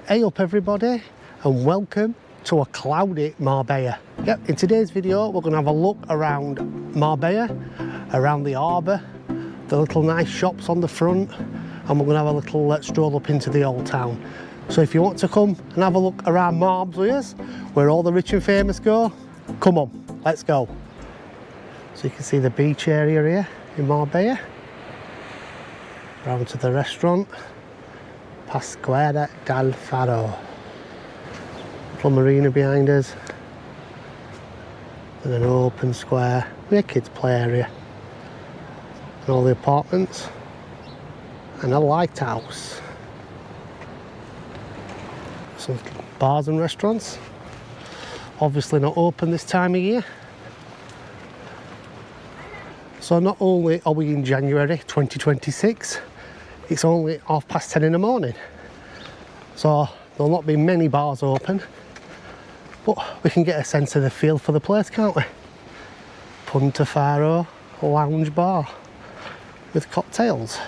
Hey up everybody, and welcome to a cloudy Marbella. Yep, in today's video we're going to have a look around Marbella, around the harbour, the little nice shops on the front, and we're going to have a little stroll up into the old town. So if you want to come and have a look around Marbs with us, where all the rich and famous go, come on, let's go. So you can see the beach area here in Marbella, round to the restaurant, Costa del Sol. Little marina behind us, and an open square with a kids play area, and all the apartments, and a lighthouse. Some bars and restaurants, obviously not open this time of year. So not only are we in January 2026, it's only 10:30 in the morning, so there'll not be many bars open, but we can get a sense of the feel for the place, can't we? Punta Faro lounge bar with cocktails,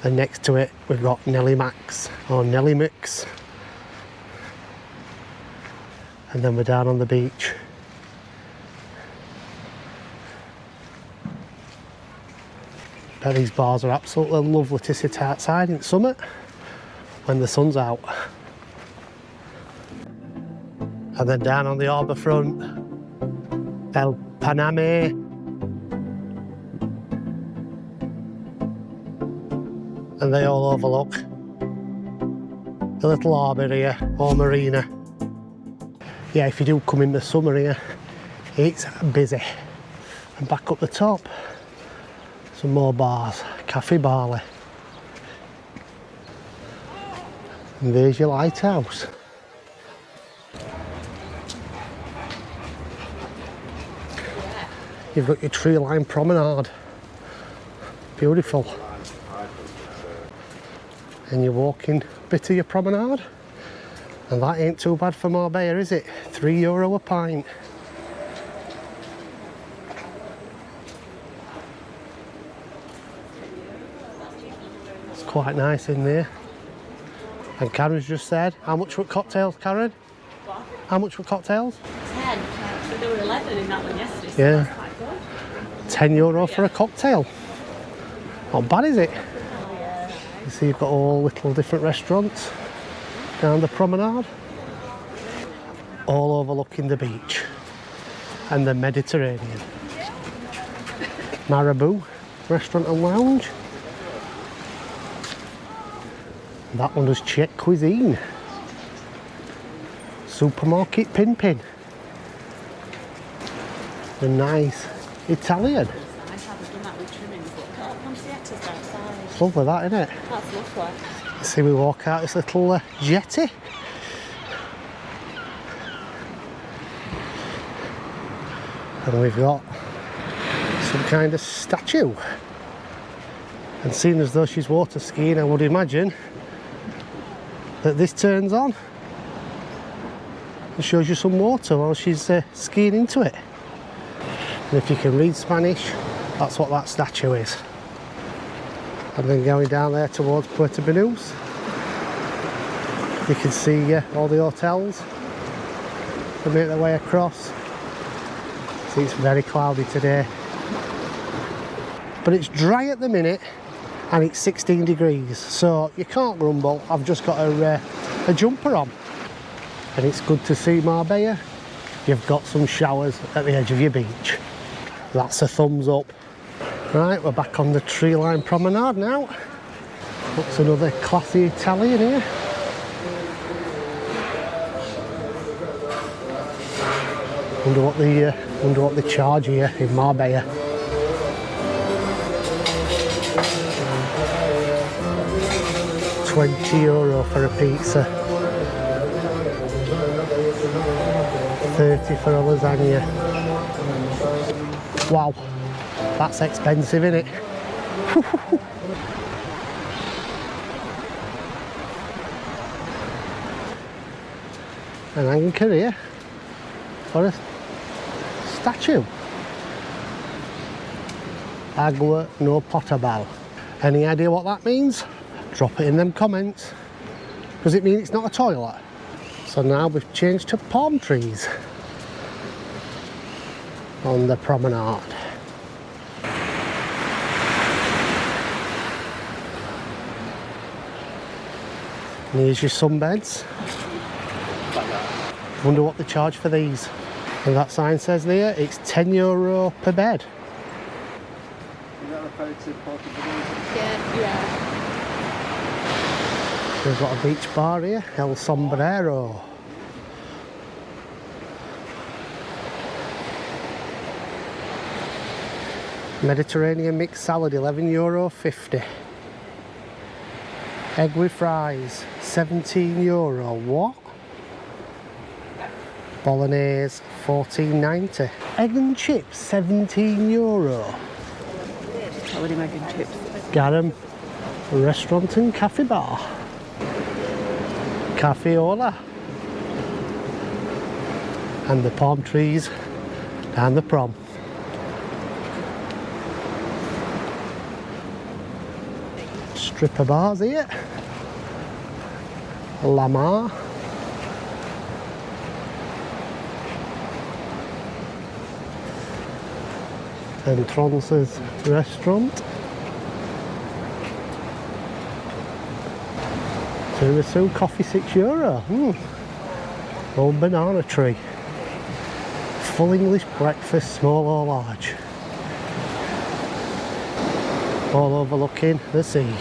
and next to it we've got Nelly Max or Nelly Mix, and then we're down on the beach. These bars are absolutely lovely to sit outside in summer when the sun's out. And then down on the harbour front, El Paname, and they all overlook the little harbour here, or marina. Yeah, if you do come in the summer here, it's busy. And back up the top, some more bars, Cafe Barley. And there's your lighthouse. You've got your tree-lined promenade. Beautiful. And you're walking a bit of your promenade. And that ain't too bad for Marbella, is it? €3 a pint. Quite nice in there. And Karen's just said, how much were cocktails, Karen? What? How much were cocktails? 10. So there were 11 in that one yesterday, so yeah. that's quite good. €10 for a cocktail. Not bad, is it? Oh, yeah. You see you've got all little different restaurants down the promenade, all overlooking the beach and the Mediterranean. Marabou restaurant and lounge. That one does Czech cuisine. Supermarket Pin. The nice Italian. Nice having done that with trimmings. Look at all conciertos outside. It's lovely, that, isn't it? That's lovely. See, we walk out this little jetty. And we've got some kind of statue. And seeing as though she's water skiing, I would imagine that this turns on and shows you some water while she's skiing into it. And if you can read Spanish, that's what that statue is. And then going down there towards Puerto Banús, you can see all the hotels that make their way across. See, it's very cloudy today, but it's dry at the minute. And it's 16 degrees, so you can't grumble. I've just got a jumper on, and it's good to see Marbella. You've got some showers at the edge of your beach. That's a thumbs up. Right, we're back on the tree-lined promenade now. Looks another classy Italian here. Wonder what they charge here in Marbella. €20 for a pizza, 30 for a lasagna. Wow, that's expensive, isn't it? An anchor here for a statue. Agua no potable. Any idea what that means? Drop it in them comments. Does it mean it's not a toilet? So now we've changed to palm trees on the promenade. And here's your sunbeds. Wonder what they charge for these. And that sign says there it's €10 per bed. Is that referred to portable? Yeah. We've got a beach bar here, El Sombrero. Mediterranean mixed salad, €11.50. Egg with fries, €17. What? Bolognese, $14.90. Egg and chips, €17. Holiday egg and chips. Garum restaurant and cafe bar. Cafeola. And the palm trees down the prom. Stripper bars here. Lamar. Entrances restaurant. Tiramisu coffee, €6. Old banana tree. Full English breakfast, small or large. All overlooking the sea.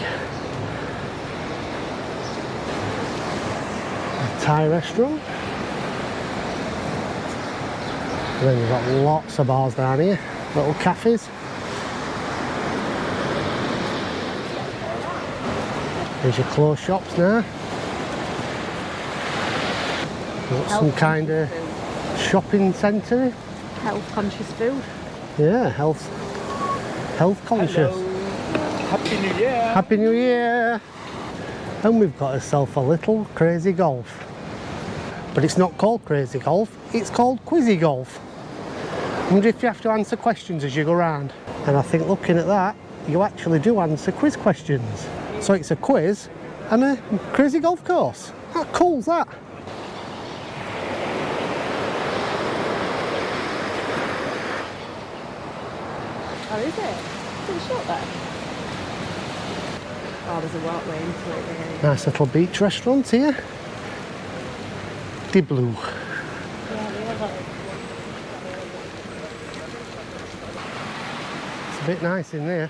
A Thai restaurant. And then you've got lots of bars down here, little cafes. There's your clothes shops now. Got some kind of shopping centre. Health conscious food. Yeah, health conscious. Hello. Happy New Year! Happy New Year! And we've got ourselves a little crazy golf. But it's not called crazy golf, it's called quizzy golf. I wonder if you have to answer questions as you go around. And I think looking at that, you actually do answer quiz questions. So it's a quiz and a crazy golf course. How cool's that? Oh, is it? Is it short there? Oh, there's a walkway into it there. Nice little beach restaurant here. De Blue. Yeah, they have It's a bit nice in there.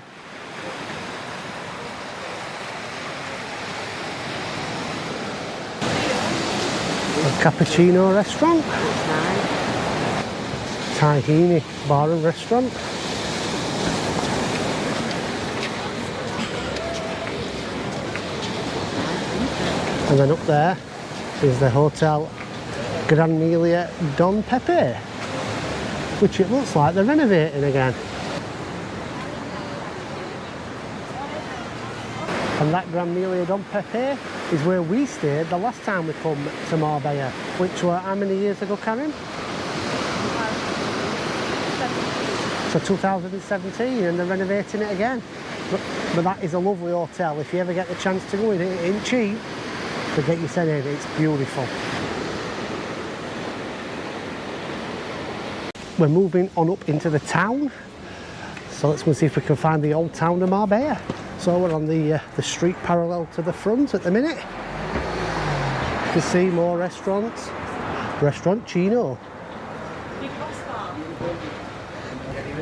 A cappuccino restaurant. Tahini bar and restaurant. And then up there is the Hotel Gran Melia Don Pepe, which it looks like they're renovating again. And that Gran Melia Don Pepe is where we stayed the last time we come to Marbella, which were how many years ago, Karen? So 2017, and they're renovating it again. But that is a lovely hotel. If you ever get the chance to go in, it ain't cheap, but get your head in, it's beautiful. We're moving on up into the town, so let's go and see if we can find the old town of Marbella. So we're on the street parallel to the front at the minute. You can see more restaurants. Restaurant Chino.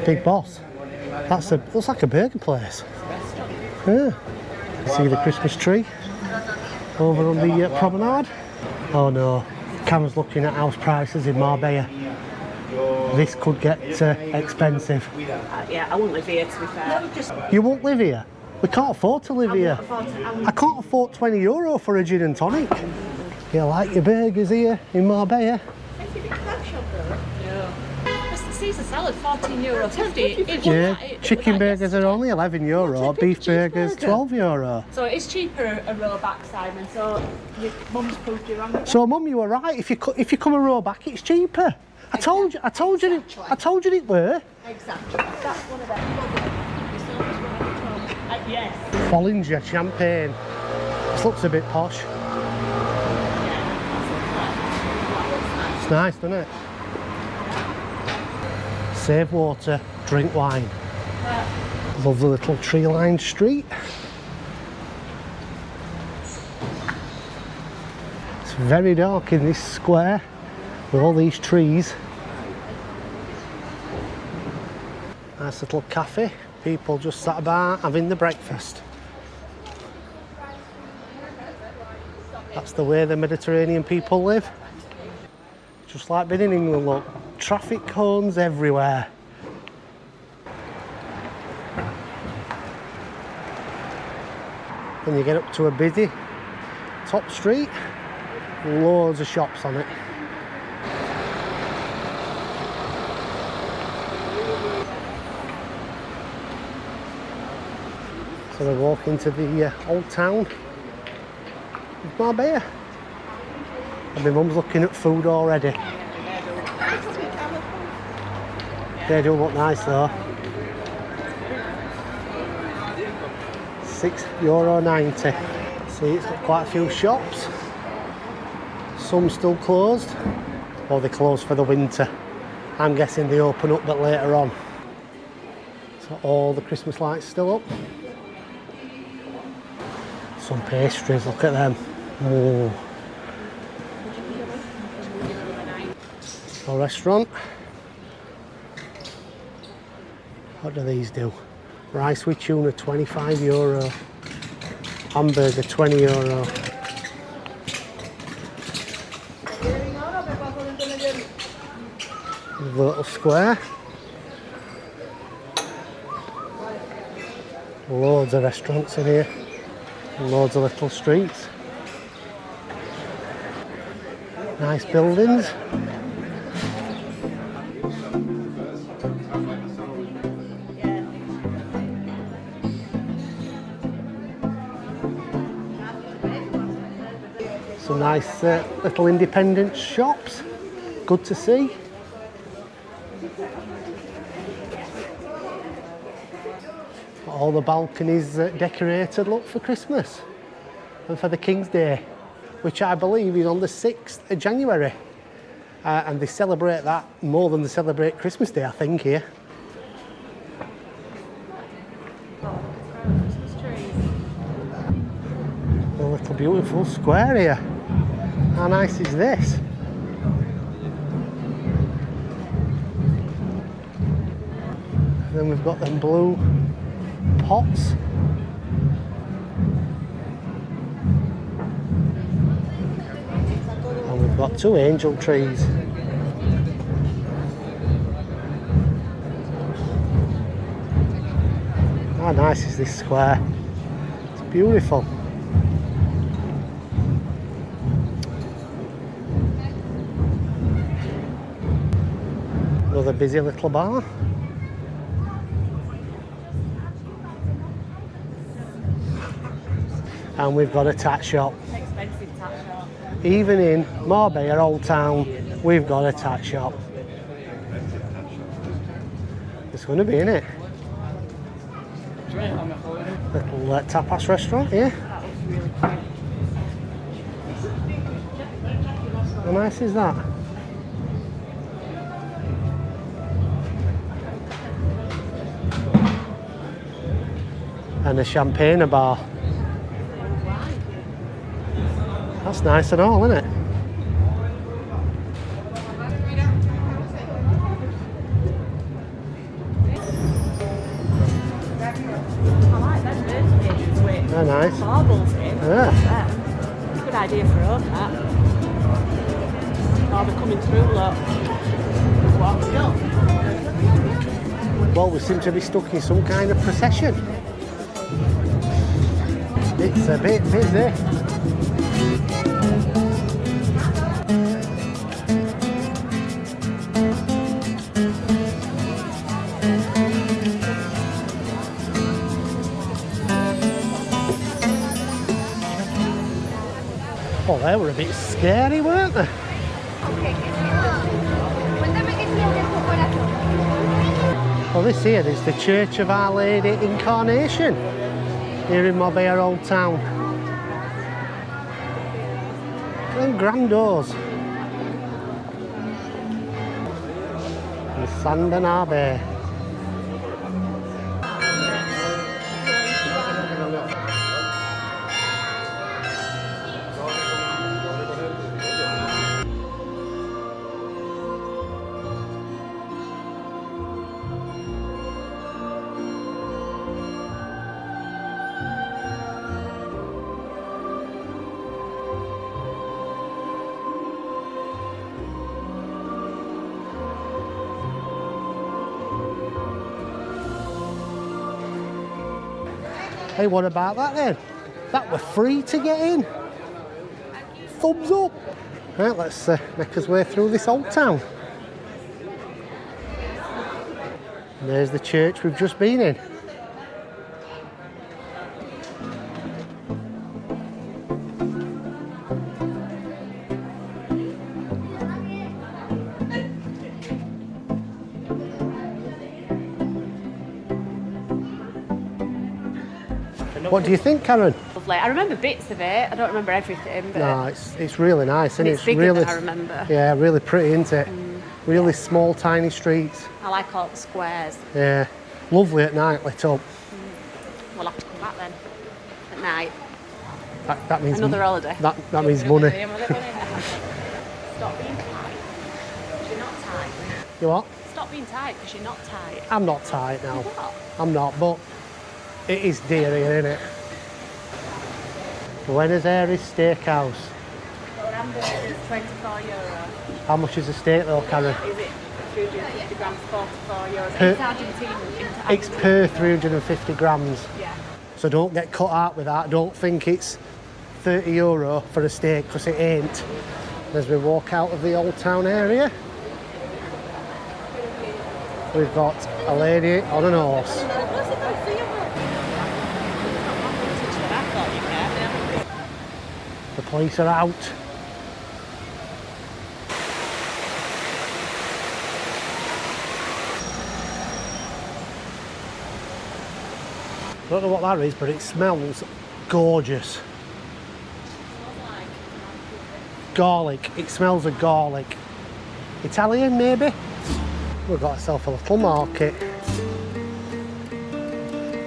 Big Boss. Looks like a burger place. Yeah. You see the Christmas tree over on the promenade. Oh no, Cam's looking at house prices in Marbella. This could get expensive. Yeah, I wouldn't live here to be fair. You won't live here? We can't afford to live here. I can't afford €20 for a gin and tonic. You like your burgers here in Marbella? Caesar salad, €14.50. Yeah, chicken burgers are only €11, beef burgers €12. So it is cheaper a row back, Simon. So your mum's proved you wrong. So Mum, you were right. If you come a row back, it's cheaper. I told you it were. Exactly. That's one of them. Yes. Bollinger champagne. This looks a bit posh. It's nice, doesn't it? Save water, drink wine. Lovely little tree-lined street. It's very dark in this square with all these trees. Nice little cafe. People just sat about having the breakfast. That's the way the Mediterranean people live. Just like being in England, look. Traffic cones everywhere. When you get up to a busy top street, loads of shops on it. So we walk into the old town of Marbella. And my mum's looking at food already. They do look nice though. €6.90. See, it's got quite a few shops. Some still closed, or they closed for the winter. I'm guessing they open up but later on. So all the Christmas lights still up. Some pastries, look at them. Oh. A restaurant. What do these do? Rice with tuna, €25. Hamburger, €20. The little square. Loads of restaurants in here. Loads of little streets. Nice buildings. Some nice little independent shops. Good to see. All the balconies decorated, look, for Christmas and for the King's Day, which I believe is on the 6th of January. And they celebrate that more than they celebrate Christmas Day, I think, here. A little beautiful square here. How nice is this? And then we've got them blue pots. And we've got 2 angel trees. How nice is this square? It's beautiful. Another busy little bar. And we've got a tat shop. Expensive tat shop. Even in Marbella Old Town, we've got a tat shop. It's going to be, innit? Little tapas restaurant here. That is really cute. How nice is that? And a champagne bar. That's nice and all, isn't it? I like them birthdays with They're nice. marbles in. Yeah. It's a good idea for us, that. Oh, they're coming through, look. Well, we seem to be stuck in some kind of procession. It's a bit busy. Oh, they were a bit scary, weren't they? Well, this here is the Church of Our Lady Incarnation here in Marbella Old Town. them grand doors. And sand and our bay. Hey, what about that then? That were free to get in. Thumbs up. Right, let's make us way through this old town. And there's the church we've just been in. What do you think, Karen? Lovely. I remember bits of it. I don't remember everything. But No, it's really nice, isn't it? it's bigger really, than I remember. Yeah, really pretty, isn't it? Really small, tiny streets. I like all the squares. Yeah, lovely at night, lit up. We'll have to come back then at night. That means Another holiday. That means money. Stop being tight. Because you're not tight. You what? Stop being tight because you're not tight. I'm not tight now. What? I'm not, but it is dear here, isn't it? Buenos Aires Steakhouse. Hamburgers, €24. How much is a steak though, Karen? Is it 350 grams, €44? Per- It's Argentina. It's per 350 grams. Yeah. So don't get cut out with that. Don't think it's €30 for a steak, because it ain't. As we walk out of the Old Town area, we've got a lady on an horse. The police are out. I don't know what that is, but it smells gorgeous. Garlic. It smells of garlic. Italian, maybe? We've got ourselves a little market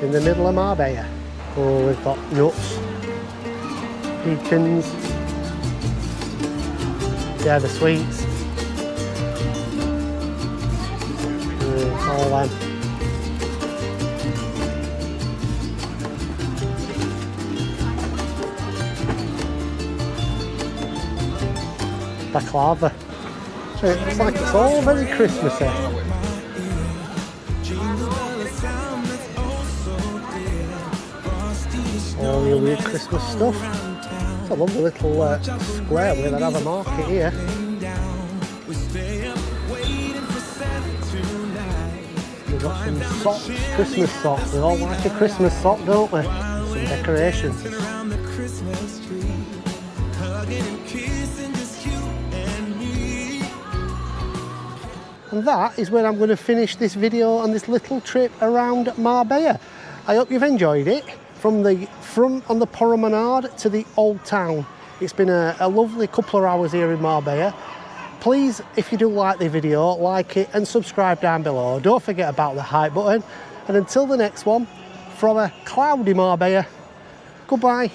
in the middle of Marbella. Oh, we've got nuts, pecans, yeah, the sweets, all them. Baklava. So it looks like it's all very Christmassy. All your weird Christmas stuff. It's a lovely little square with another market here. We've got some socks, Christmas socks. We all like a Christmas sock, don't we? Some decorations. And that is where I'm going to finish this video on this little trip around Marbella. I hope you've enjoyed it. From the front on the promenade to the Old Town. It's been a lovely couple of hours here in Marbella. Please, if you do like the video, like it and subscribe down below. Don't forget about the hype button. And until the next one, from a cloudy Marbella, goodbye.